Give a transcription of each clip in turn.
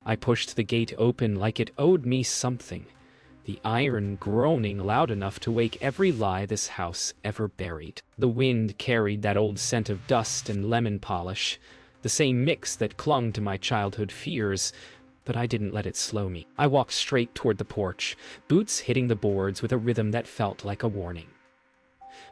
I pushed the gate open like it owed me something, the iron groaning loud enough to wake every lie this house ever buried. The wind carried that old scent of dust and lemon polish, the same mix that clung to my childhood fears, but I didn't let it slow me. I walked straight toward the porch, boots hitting the boards with a rhythm that felt like a warning.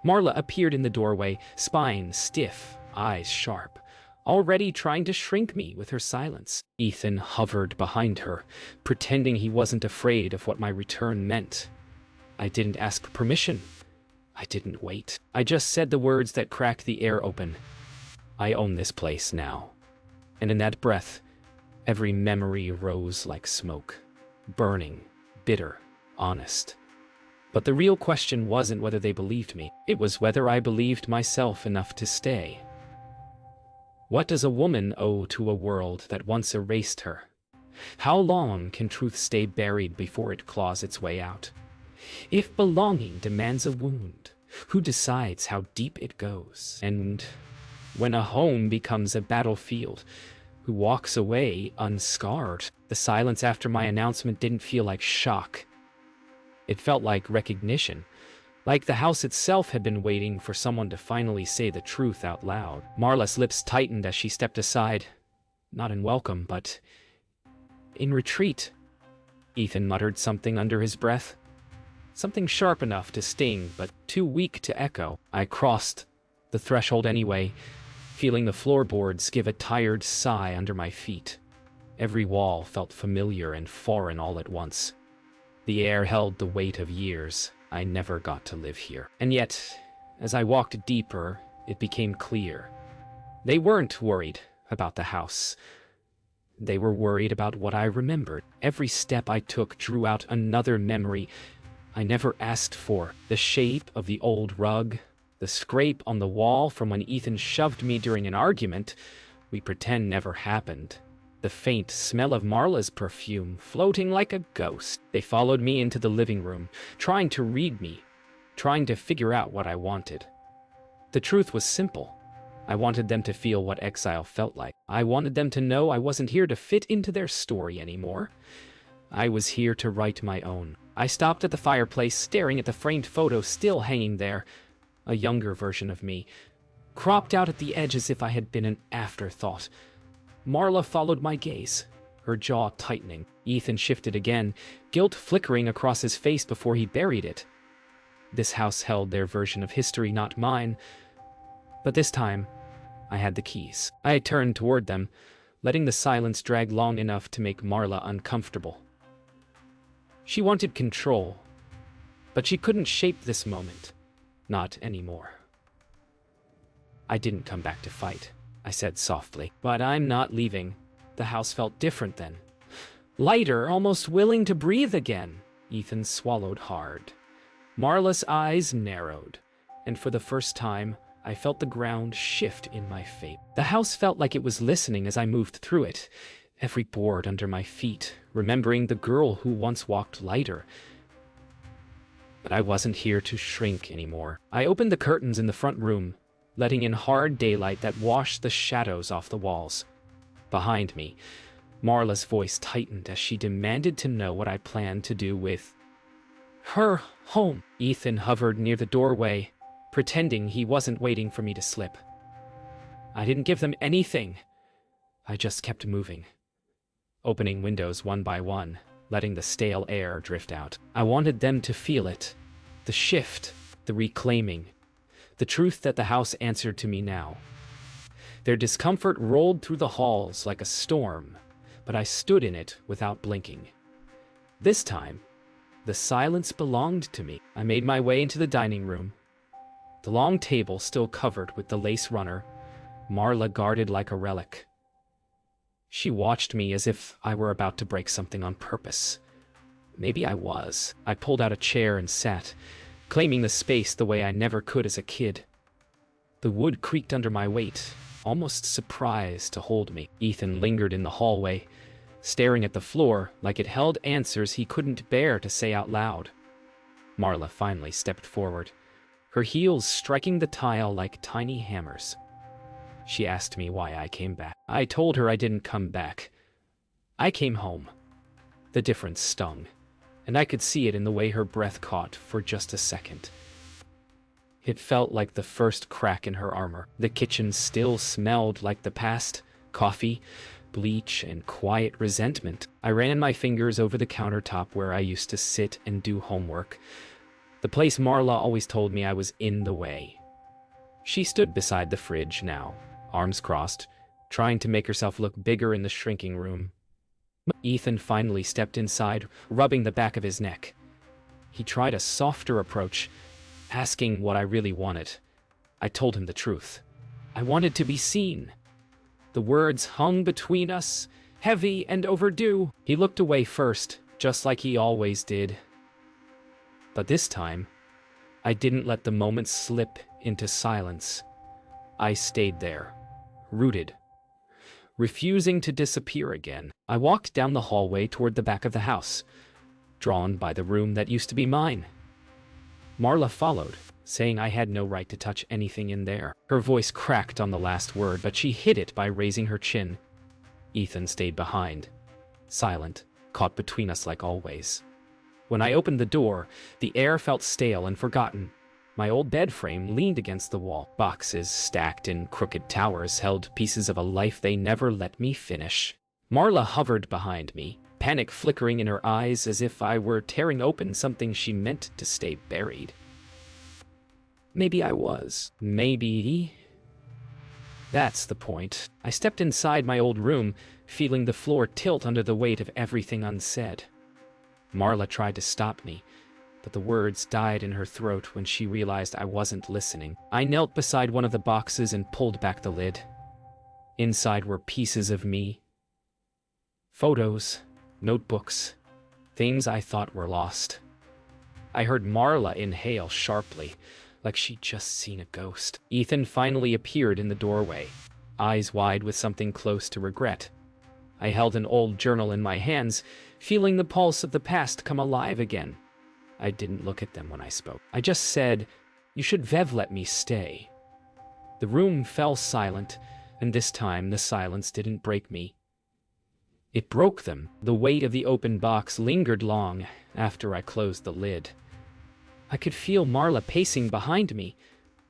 Marla appeared in the doorway, spine stiff, eyes sharp, already trying to shrink me with her silence. Ethan hovered behind her, pretending he wasn't afraid of what my return meant. I didn't ask permission. I didn't wait. I just said the words that cracked the air open. I own this place now. And in that breath, every memory rose like smoke, burning, bitter, honest. But the real question wasn't whether they believed me. It was whether I believed myself enough to stay. What does a woman owe to a world that once erased her? How long can truth stay buried before it claws its way out? If belonging demands a wound, who decides how deep it goes? And when a home becomes a battlefield, who walks away unscarred? The silence after my announcement didn't feel like shock. It felt like recognition, like the house itself had been waiting for someone to finally say the truth out loud. Marla's lips tightened as she stepped aside, not in welcome, but in retreat. Ethan muttered something under his breath, something sharp enough to sting, but too weak to echo. I crossed the threshold anyway, feeling the floorboards give a tired sigh under my feet. Every wall felt familiar and foreign all at once. The air held the weight of years. I never got to live here. And yet, as I walked deeper, it became clear. They weren't worried about the house. They were worried about what I remembered. Every step I took drew out another memory I never asked for. The shape of the old rug, the scrape on the wall from when Ethan shoved me during an argument we pretend never happened. The faint smell of Marla's perfume floating like a ghost. They followed me into the living room, trying to read me, trying to figure out what I wanted. The truth was simple. I wanted them to feel what exile felt like. I wanted them to know I wasn't here to fit into their story anymore. I was here to write my own. I stopped at the fireplace, staring at the framed photo still hanging there, a younger version of me, cropped out at the edge as if I had been an afterthought. Marla followed my gaze, her jaw tightening. Ethan shifted again, guilt flickering across his face before he buried it. This house held their version of history, not mine. But this time, I had the keys. I turned toward them, letting the silence drag long enough to make Marla uncomfortable. She wanted control, but she couldn't shape this moment. Not anymore. I didn't come back to fight, I said softly. But I'm not leaving. The house felt different then. Lighter, almost willing to breathe again. Ethan swallowed hard. Marla's eyes narrowed, and for the first time, I felt the ground shift in my face. The house felt like it was listening as I moved through it, every board under my feet, remembering the girl who once walked lighter. But I wasn't here to shrink anymore. I opened the curtains in the front room, letting in hard daylight that washed the shadows off the walls. Behind me, Marla's voice tightened as she demanded to know what I planned to do with her home. Ethan hovered near the doorway, pretending he wasn't waiting for me to slip. I didn't give them anything. I just kept moving, opening windows one by one, letting the stale air drift out. I wanted them to feel it, the shift, the reclaiming, the truth that the house answered to me now. Their discomfort rolled through the halls like a storm, but I stood in it without blinking. This time, the silence belonged to me. I made my way into the dining room, the long table still covered with the lace runner, Marla guarded like a relic. She watched me as if I were about to break something on purpose. Maybe I was. I pulled out a chair and sat, claiming the space the way I never could as a kid. The wood creaked under my weight, almost surprised to hold me. Ethan lingered in the hallway, staring at the floor like it held answers he couldn't bear to say out loud. Marla finally stepped forward, her heels striking the tile like tiny hammers. She asked me why I came back. I told her I didn't come back. I came home. The difference stung, and I could see it in the way her breath caught for just a second. It felt like the first crack in her armor. The kitchen still smelled like the past: coffee, bleach, and quiet resentment. I ran my fingers over the countertop where I used to sit and do homework, the place Marla always told me I was in the way. She stood beside the fridge now, arms crossed, trying to make herself look bigger in the shrinking room. Ethan finally stepped inside, rubbing the back of his neck. He tried a softer approach, asking what I really wanted. I told him the truth. I wanted to be seen. The words hung between us, heavy and overdue. He looked away first, just like he always did. But this time, I didn't let the moment slip into silence. I stayed there, rooted, refusing to disappear again. I walked down the hallway toward the back of the house, drawn by the room that used to be mine. Marla followed, saying I had no right to touch anything in there. Her voice cracked on the last word, but she hid it by raising her chin. Ethan stayed behind, silent, caught between us like always. When I opened the door, the air felt stale and forgotten. My old bed frame leaned against the wall. Boxes stacked in crooked towers held pieces of a life they never let me finish. Marla hovered behind me, panic flickering in her eyes as if I were tearing open something she meant to stay buried. Maybe I was. Maybe. That's the point. I stepped inside my old room, feeling the floor tilt under the weight of everything unsaid. Marla tried to stop me, but the words died in her throat when she realized I wasn't listening. I knelt beside one of the boxes and pulled back the lid. Inside were pieces of me. Photos, notebooks, things I thought were lost. I heard Marla inhale sharply, like she'd just seen a ghost. Ethan finally appeared in the doorway, eyes wide with something close to regret. I held an old journal in my hands, feeling the pulse of the past come alive again. I didn't look at them when I spoke. I just said, "You should Vev let me stay." The room fell silent, and this time the silence didn't break me. It broke them. The weight of the open box lingered long after I closed the lid. I could feel Marla pacing behind me,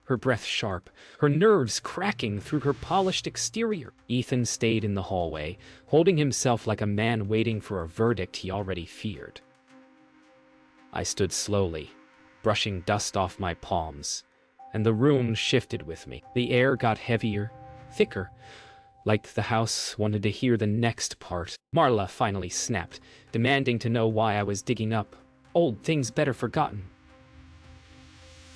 her breath sharp, her nerves cracking through her polished exterior. Ethan stayed in the hallway, holding himself like a man waiting for a verdict he already feared. I stood slowly, brushing dust off my palms, and the room shifted with me. The air got heavier, thicker, like the house wanted to hear the next part. Marla finally snapped, demanding to know why I was digging up old things better forgotten.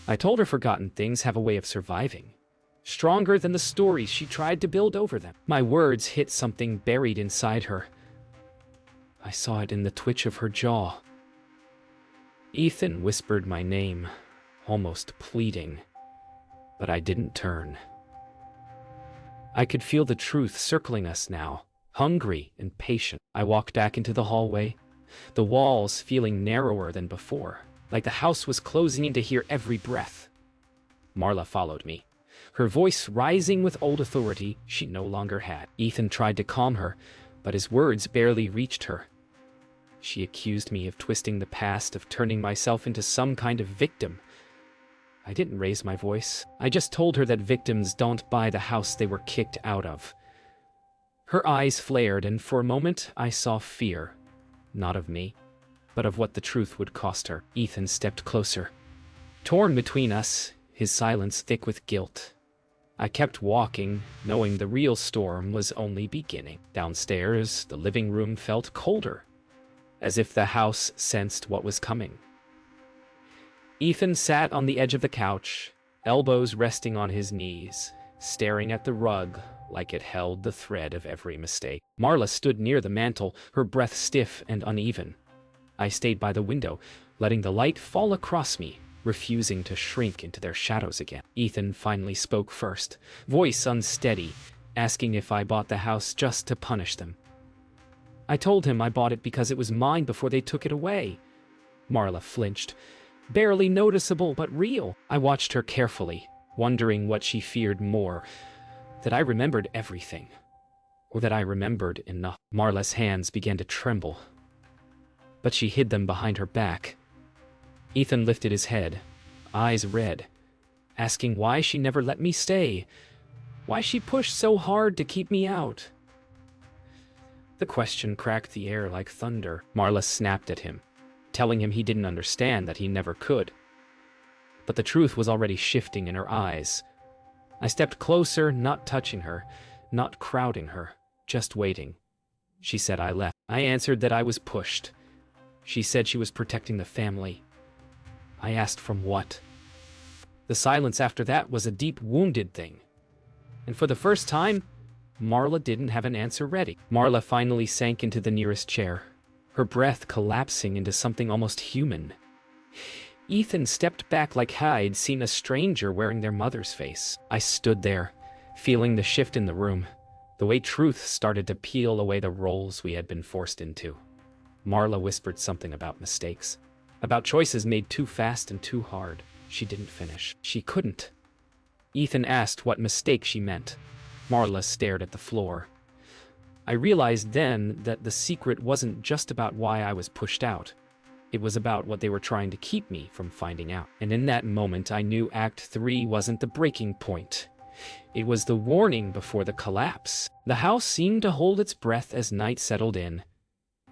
I told her forgotten things have a way of surviving, stronger than the stories she tried to build over them. My words hit something buried inside her. I saw it in the twitch of her jaw. Ethan whispered my name, almost pleading, but I didn't turn. I could feel the truth circling us now, hungry and patient. I walked back into the hallway, the walls feeling narrower than before, like the house was closing in to hear every breath. Marla followed me, her voice rising with old authority she no longer had. Ethan tried to calm her, but his words barely reached her. She accused me of twisting the past, of turning myself into some kind of victim. I didn't raise my voice. I just told her that victims don't buy the house they were kicked out of. Her eyes flared, and for a moment I saw fear, not of me, but of what the truth would cost her. Ethan stepped closer, torn between us, his silence thick with guilt. I kept walking, knowing the real storm was only beginning. Downstairs, the living room felt colder, as if the house sensed what was coming. Ethan sat on the edge of the couch, elbows resting on his knees, staring at the rug like it held the thread of every mistake. Marla stood near the mantel, her breath stiff and uneven. I stayed by the window, letting the light fall across me, refusing to shrink into their shadows again. Ethan finally spoke first, voice unsteady, asking if I bought the house just to punish them. I told him I bought it because it was mine before they took it away. Marla flinched, barely noticeable but real. I watched her carefully, wondering what she feared more, that I remembered everything, or that I remembered enough. Marla's hands began to tremble, but she hid them behind her back. Ethan lifted his head, eyes red, asking why she never let me stay, why she pushed so hard to keep me out. The question cracked the air like thunder. Marla snapped at him, telling him he didn't understand, that he never could. But the truth was already shifting in her eyes. I stepped closer, not touching her, not crowding her, just waiting. She said I left. I answered that I was pushed. She said she was protecting the family. I asked from what? The silence after that was a deep wounded thing. And for the first time, Marla didn't have an answer ready. Marla finally sank into the nearest chair, her breath collapsing into something almost human. Ethan stepped back like I'd seen a stranger wearing their mother's face. I stood there, feeling the shift in the room, the way truth started to peel away the roles we had been forced into. Marla whispered something about mistakes, about choices made too fast and too hard. She didn't finish. She couldn't. Ethan asked what mistake she meant. Marla stared at the floor. I realized then that the secret wasn't just about why I was pushed out. It was about what they were trying to keep me from finding out. And in that moment, I knew Act 3 wasn't the breaking point. It was the warning before the collapse. The house seemed to hold its breath as night settled in,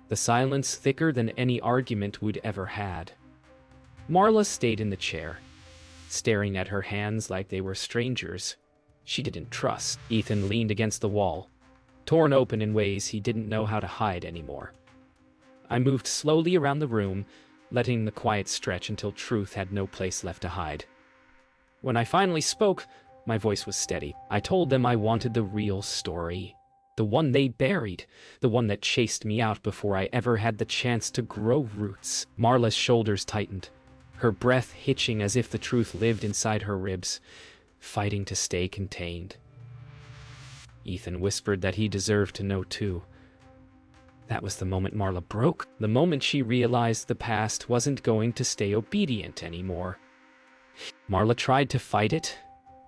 the silence thicker than any argument we'd ever had. Marla stayed in the chair, staring at her hands like they were strangers she didn't trust. Ethan leaned against the wall, torn open in ways he didn't know how to hide anymore. I moved slowly around the room, letting the quiet stretch until truth had no place left to hide. When I finally spoke, my voice was steady. I told them I wanted the real story, the one they buried, the one that chased me out before I ever had the chance to grow roots. Marla's shoulders tightened, her breath hitching as if the truth lived inside her ribs, fighting to stay contained. Ethan whispered that he deserved to know too. That was the moment Marla broke, the moment she realized the past wasn't going to stay obedient anymore. Marla tried to fight it,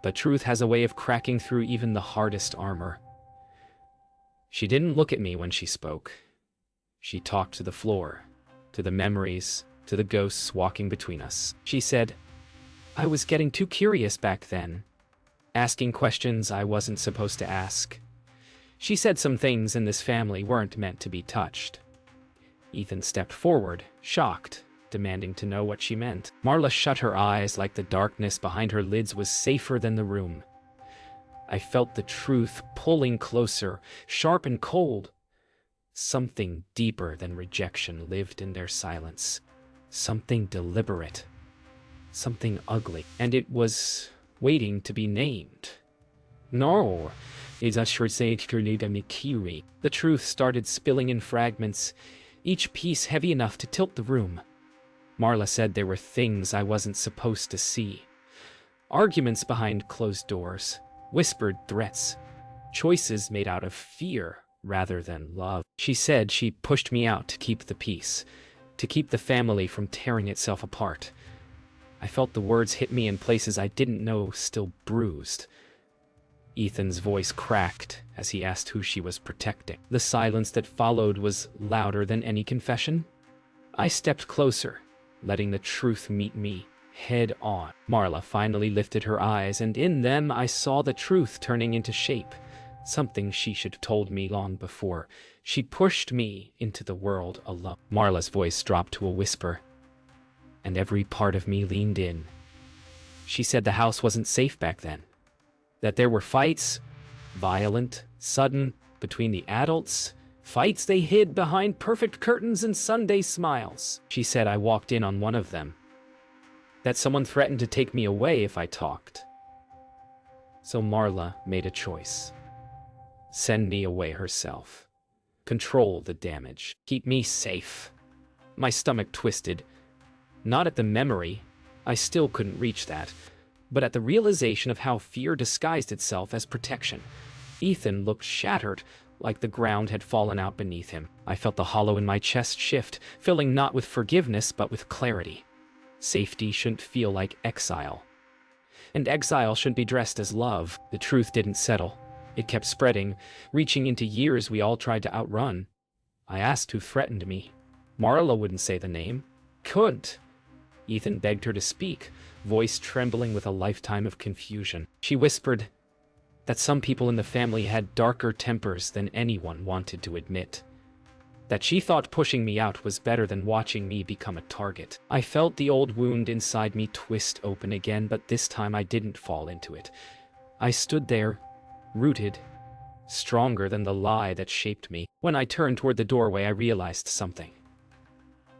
but truth has a way of cracking through even the hardest armor. She didn't look at me when she spoke. She talked to the floor, to the memories, to the ghosts walking between us. She said, I was getting too curious back then, asking questions I wasn't supposed to ask. She said some things in this family weren't meant to be touched. Ethan stepped forward, shocked, demanding to know what she meant. Marla shut her eyes like the darkness behind her lids was safer than the room. I felt the truth pulling closer, sharp and cold. Something deeper than rejection lived in their silence. Something deliberate. Something ugly. And it was waiting to be named. No, it's a short say the truth started spilling in fragments, each piece heavy enough to tilt the room. Marla said there were things I wasn't supposed to see. Arguments behind closed doors, whispered threats, choices made out of fear rather than love. She said she pushed me out to keep the peace, to keep the family from tearing itself apart. I felt the words hit me in places I didn't know still bruised. Ethan's voice cracked as he asked who she was protecting. The silence that followed was louder than any confession. I stepped closer, letting the truth meet me head on. Marla finally lifted her eyes, and in them I saw the truth turning into shape, something she should have told me long before. She pushed me into the world alone. Marla's voice dropped to a whisper, and every part of me leaned in. She said the house wasn't safe back then, that there were fights, violent, sudden, between the adults, fights they hid behind perfect curtains and Sunday smiles. She said I walked in on one of them, that someone threatened to take me away if I talked. So Marla made a choice. Send me away herself. Control the damage. Keep me safe. My stomach twisted. Not at the memory, I still couldn't reach that, but at the realization of how fear disguised itself as protection. Ethan looked shattered, like the ground had fallen out beneath him. I felt the hollow in my chest shift, filling not with forgiveness but with clarity. Safety shouldn't feel like exile. And exile shouldn't be dressed as love. The truth didn't settle. It kept spreading, reaching into years we all tried to outrun. I asked who threatened me. Marla wouldn't say the name. Couldn't. Ethan begged her to speak, voice trembling with a lifetime of confusion. She whispered that some people in the family had darker tempers than anyone wanted to admit. That she thought pushing me out was better than watching me become a target. I felt the old wound inside me twist open again, but this time I didn't fall into it. I stood there, rooted, stronger than the lie that shaped me. When I turned toward the doorway, I realized something.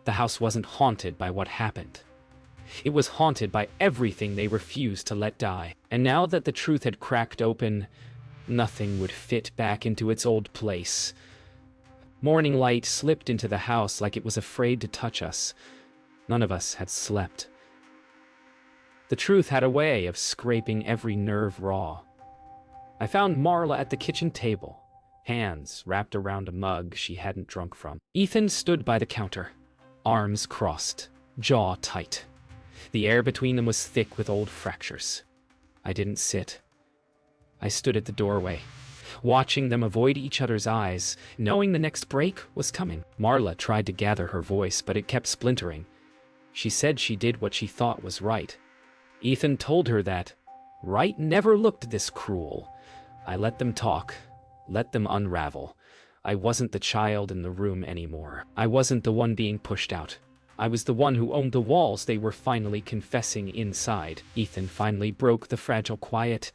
The house wasn't haunted by what happened. It was haunted by everything they refused to let die. And now that the truth had cracked open, nothing would fit back into its old place. Morning light slipped into the house like it was afraid to touch us. None of us had slept. The truth had a way of scraping every nerve raw. I found Marla at the kitchen table, hands wrapped around a mug she hadn't drunk from. Ethan stood by the counter, arms crossed, jaw tight. The air between them was thick with old fractures. I didn't sit. I stood at the doorway, watching them avoid each other's eyes, knowing the next break was coming. Marla tried to gather her voice, but it kept splintering. She said she did what she thought was right. Ethan told her that right never looked this cruel. I let them talk, let them unravel. I wasn't the child in the room anymore. I wasn't the one being pushed out. I was the one who owned the walls they were finally confessing inside. Ethan finally broke the fragile quiet,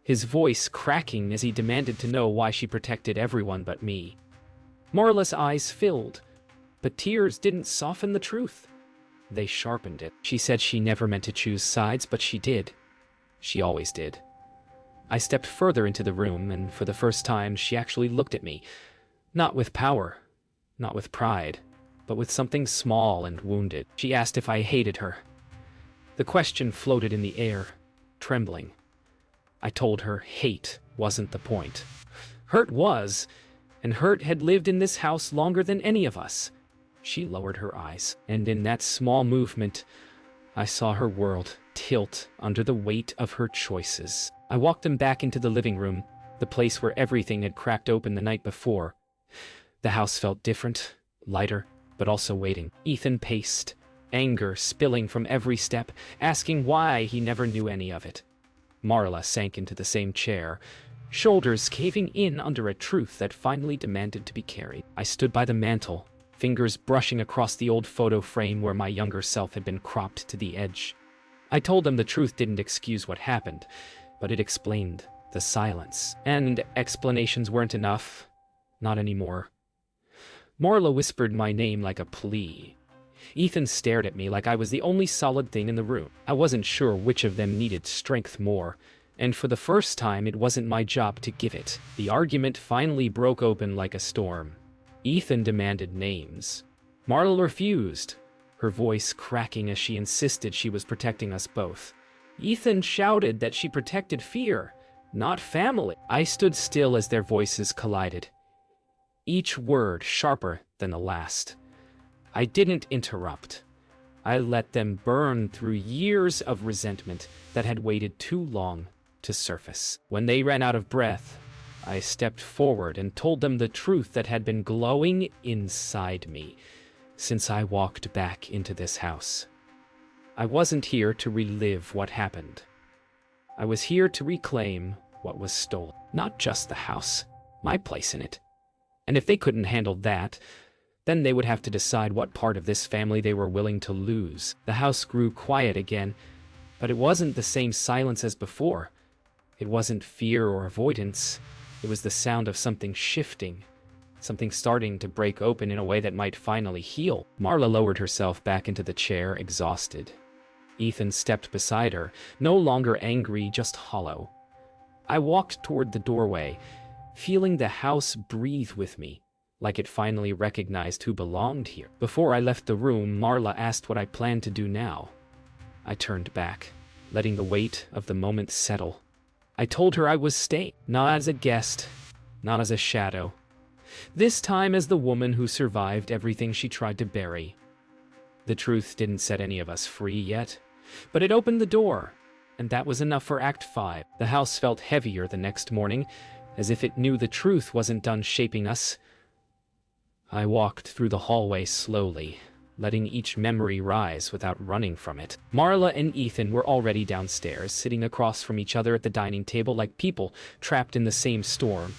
his voice cracking as he demanded to know why she protected everyone but me. Marla's eyes filled, but tears didn't soften the truth. They sharpened it. She said she never meant to choose sides, but she did. She always did. I stepped further into the room, and for the first time, she actually looked at me. Not with power, not with pride, but with something small and wounded. She asked if I hated her. The question floated in the air, trembling. I told her hate wasn't the point. Hurt was, and hurt had lived in this house longer than any of us. She lowered her eyes, and in that small movement, I saw her world tilt under the weight of her choices. I walked them back into the living room, the place where everything had cracked open the night before. The house felt different, lighter, but also waiting. Ethan paced, anger spilling from every step, asking why he never knew any of it. Marla sank into the same chair, shoulders caving in under a truth that finally demanded to be carried. I stood by the mantel, fingers brushing across the old photo frame where my younger self had been cropped to the edge. I told them the truth didn't excuse what happened, but it explained the silence. And explanations weren't enough. Not anymore. Marla whispered my name like a plea. Ethan stared at me like I was the only solid thing in the room. I wasn't sure which of them needed strength more, and for the first time it wasn't my job to give it. The argument finally broke open like a storm. Ethan demanded names. Marla refused, her voice cracking as she insisted she was protecting us both. Ethan shouted that she protected fear, not family. I stood still as their voices collided, each word sharper than the last. I didn't interrupt. I let them burn through years of resentment that had waited too long to surface. When they ran out of breath, I stepped forward and told them the truth that had been glowing inside me since I walked back into this house. I wasn't here to relive what happened. I was here to reclaim what was stolen. Not just the house, my place in it. And if they couldn't handle that, then they would have to decide what part of this family they were willing to lose. The house grew quiet again, but it wasn't the same silence as before. It wasn't fear or avoidance. It was the sound of something shifting, something starting to break open in a way that might finally heal. Marla lowered herself back into the chair, exhausted. Ethan stepped beside her, no longer angry, just hollow. I walked toward the doorway, feeling the house breathe with me, like it finally recognized who belonged here. Before I left the room, Marla asked what I planned to do now. I turned back, letting the weight of the moment settle. I told her I was staying, not as a guest, not as a shadow. This time as the woman who survived everything she tried to bury. The truth didn't set any of us free yet, but it opened the door, and that was enough for Act 5. The house felt heavier the next morning, as if it knew the truth wasn't done shaping us. I walked through the hallway slowly, letting each memory rise without running from it. Marla and Ethan were already downstairs, sitting across from each other at the dining table like people trapped in the same storm,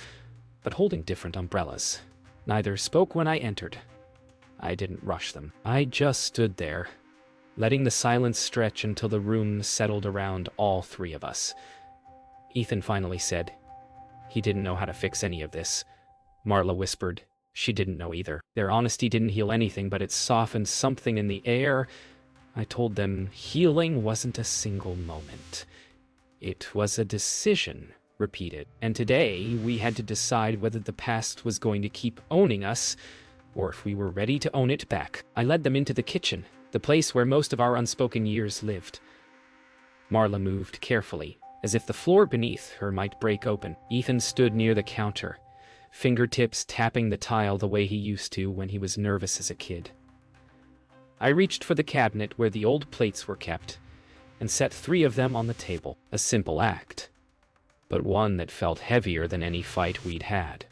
but holding different umbrellas. Neither spoke when I entered. I didn't rush them. I just stood there, letting the silence stretch until the room settled around all three of us. Ethan finally said he didn't know how to fix any of this. Marla whispered she didn't know either. Their honesty didn't heal anything, but it softened something in the air. I told them healing wasn't a single moment. It was a decision, repeated. And today, we had to decide whether the past was going to keep owning us, or if we were ready to own it back. I led them into the kitchen, the place where most of our unspoken years lived. Marla moved carefully, as if the floor beneath her might break open. Ethan stood near the counter, fingertips tapping the tile the way he used to when he was nervous as a kid. I reached for the cabinet where the old plates were kept, and set 3 of them on the table. A simple act, but one that felt heavier than any fight we'd had.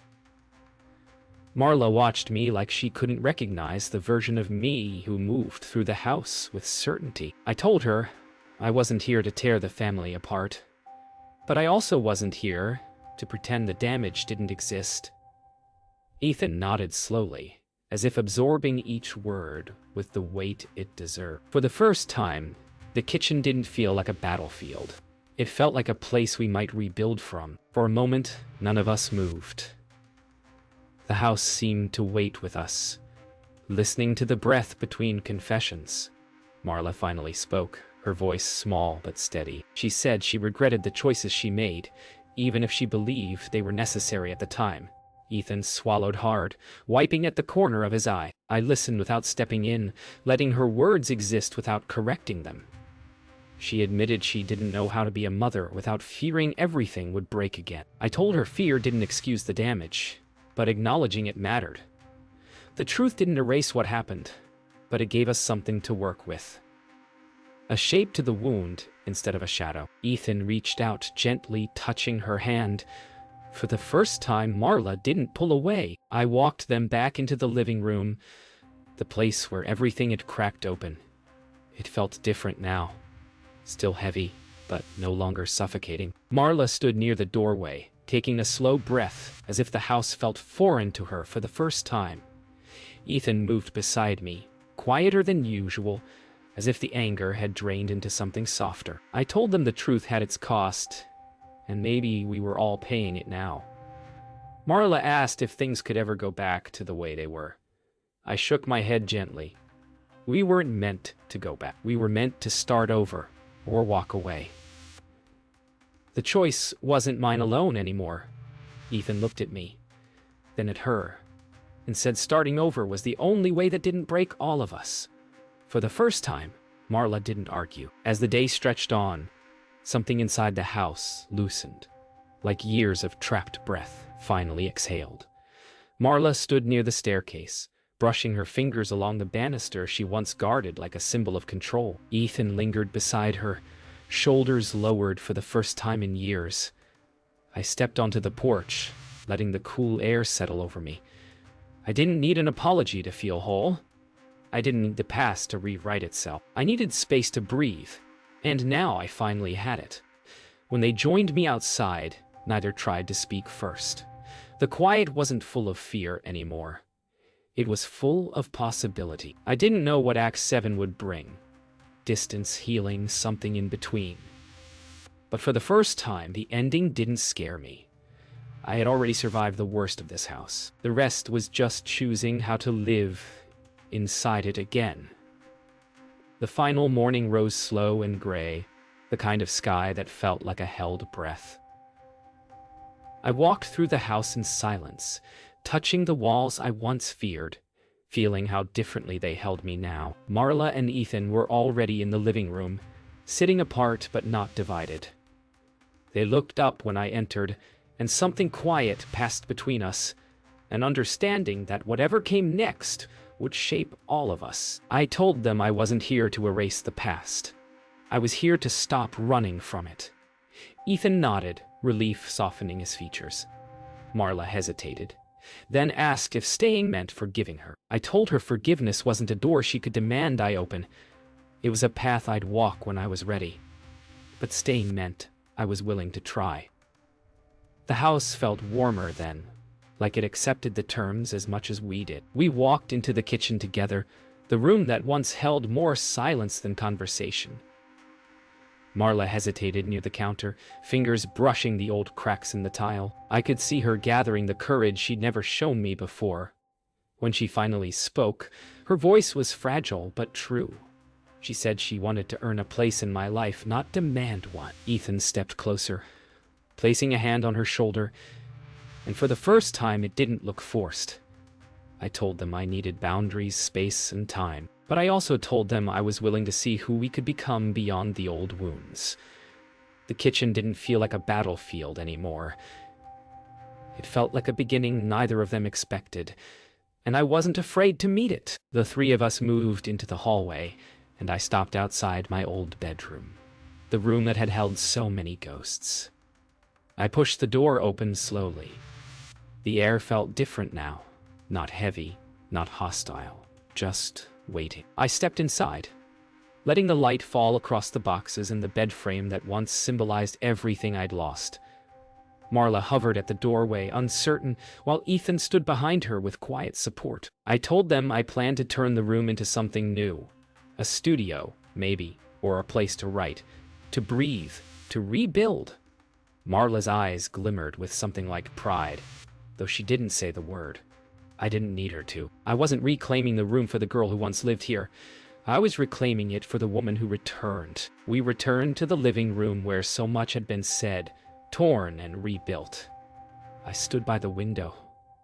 Marla watched me like she couldn't recognize the version of me who moved through the house with certainty. I told her I wasn't here to tear the family apart, but I also wasn't here to pretend the damage didn't exist. Ethan nodded slowly, as if absorbing each word with the weight it deserved. For the first time, the kitchen didn't feel like a battlefield. It felt like a place we might rebuild from. For a moment, none of us moved. The house seemed to wait with us, listening to the breath between confessions. Marla finally spoke, her voice small but steady. She said she regretted the choices she made, even if she believed they were necessary at the time. Ethan swallowed hard, wiping at the corner of his eye. I listened without stepping in, letting her words exist without correcting them. She admitted she didn't know how to be a mother without fearing everything would break again. I told her fear didn't excuse the damage, but acknowledging it mattered. The truth didn't erase what happened, but it gave us something to work with. A shape to the wound instead of a shadow. Ethan reached out, gently touching her hand. For the first time, Marla didn't pull away. I walked them back into the living room, the place where everything had cracked open. It felt different now. Still heavy, but no longer suffocating. Marla stood near the doorway, taking a slow breath, as if the house felt foreign to her for the first time. Ethan moved beside me, quieter than usual, as if the anger had drained into something softer. I told them the truth had its cost, and maybe we were all paying it now. Marla asked if things could ever go back to the way they were. I shook my head gently. We weren't meant to go back. We were meant to start over, or walk away. The choice wasn't mine alone anymore. Ethan looked at me, then at her, and said starting over was the only way that didn't break all of us. For the first time, Marla didn't argue. As the day stretched on, something inside the house loosened, like years of trapped breath finally exhaled. Marla stood near the staircase, brushing her fingers along the banister she once guarded like a symbol of control. Ethan lingered beside her, shoulders lowered for the first time in years. I stepped onto the porch, letting the cool air settle over me. I didn't need an apology to feel whole. I didn't need the past to rewrite itself. I needed space to breathe, and now I finally had it. When they joined me outside, neither tried to speak first. The quiet wasn't full of fear anymore. It was full of possibility. I didn't know what Act 7 would bring. Distance, healing, something in between. But for the first time, the ending didn't scare me. I had already survived the worst of this house. The rest was just choosing how to live inside it again. The final morning rose slow and gray, the kind of sky that felt like a held breath. I walked through the house in silence, touching the walls I once feared, feeling how differently they held me now. Marla and Ethan were already in the living room, sitting apart but not divided. They looked up when I entered, and something quiet passed between us, an understanding that whatever came next would shape all of us. I told them I wasn't here to erase the past. I was here to stop running from it. Ethan nodded, relief softening his features. Marla hesitated, then asked if staying meant forgiving her. I told her forgiveness wasn't a door she could demand I open. It was a path I'd walk when I was ready. But staying meant I was willing to try. The house felt warmer then, like it accepted the terms as much as we did. We walked into the kitchen together, the room that once held more silence than conversation. Marla hesitated near the counter, fingers brushing the old cracks in the tile. I could see her gathering the courage she'd never shown me before. When she finally spoke, her voice was fragile but true. She said she wanted to earn a place in my life, not demand one. Ethan stepped closer, placing a hand on her shoulder, and for the first time it didn't look forced. I told them I needed boundaries, space, and time. But I also told them I was willing to see who we could become beyond the old wounds. The kitchen didn't feel like a battlefield anymore. It felt like a beginning neither of them expected, and I wasn't afraid to meet it. The three of us moved into the hallway, and I stopped outside my old bedroom, the room that had held so many ghosts. I pushed the door open slowly. The air felt different now, not heavy, not hostile, just waiting. I stepped inside, letting the light fall across the boxes and the bed frame that once symbolized everything I'd lost. Marla hovered at the doorway, uncertain, while Ethan stood behind her with quiet support. I told them I planned to turn the room into something new. A studio, maybe, or a place to write, to breathe, to rebuild. Marla's eyes glimmered with something like pride, though she didn't say the word. I didn't need her to. I wasn't reclaiming the room for the girl who once lived here. I was reclaiming it for the woman who returned. We returned to the living room where so much had been said, torn and rebuilt. I stood by the window,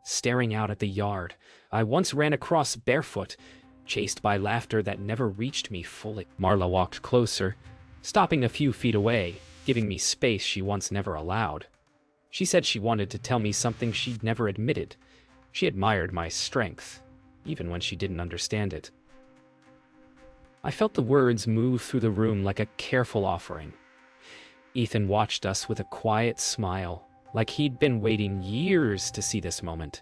staring out at the yard I once ran across barefoot, chased by laughter that never reached me fully. Marla walked closer, stopping a few feet away, giving me space she once never allowed. She said she wanted to tell me something she'd never admitted. She admired my strength, even when she didn't understand it. I felt the words move through the room like a careful offering. Ethan watched us with a quiet smile, like he'd been waiting years to see this moment.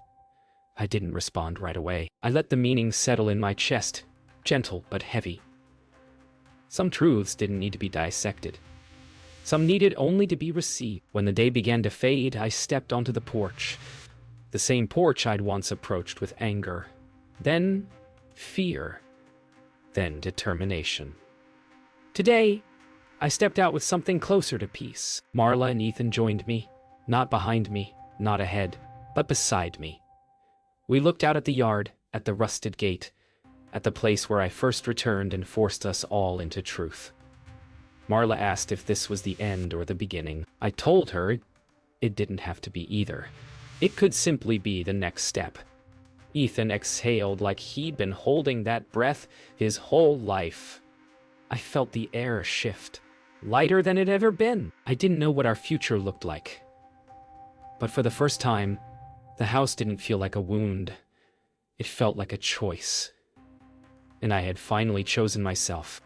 I didn't respond right away. I let the meaning settle in my chest, gentle but heavy. Some truths didn't need to be dissected. Some needed only to be received. When the day began to fade, I stepped onto the porch. The same porch I'd once approached with anger, then fear, then determination. Today, I stepped out with something closer to peace. Marla and Ethan joined me, not behind me, not ahead, but beside me. We looked out at the yard, at the rusted gate, at the place where I first returned and forced us all into truth. Marla asked if this was the end or the beginning. I told her it didn't have to be either. It could simply be the next step. Ethan exhaled like he'd been holding that breath his whole life. I felt the air shift, lighter than it had ever been. I didn't know what our future looked like. But for the first time, the house didn't feel like a wound. It felt like a choice. And I had finally chosen myself.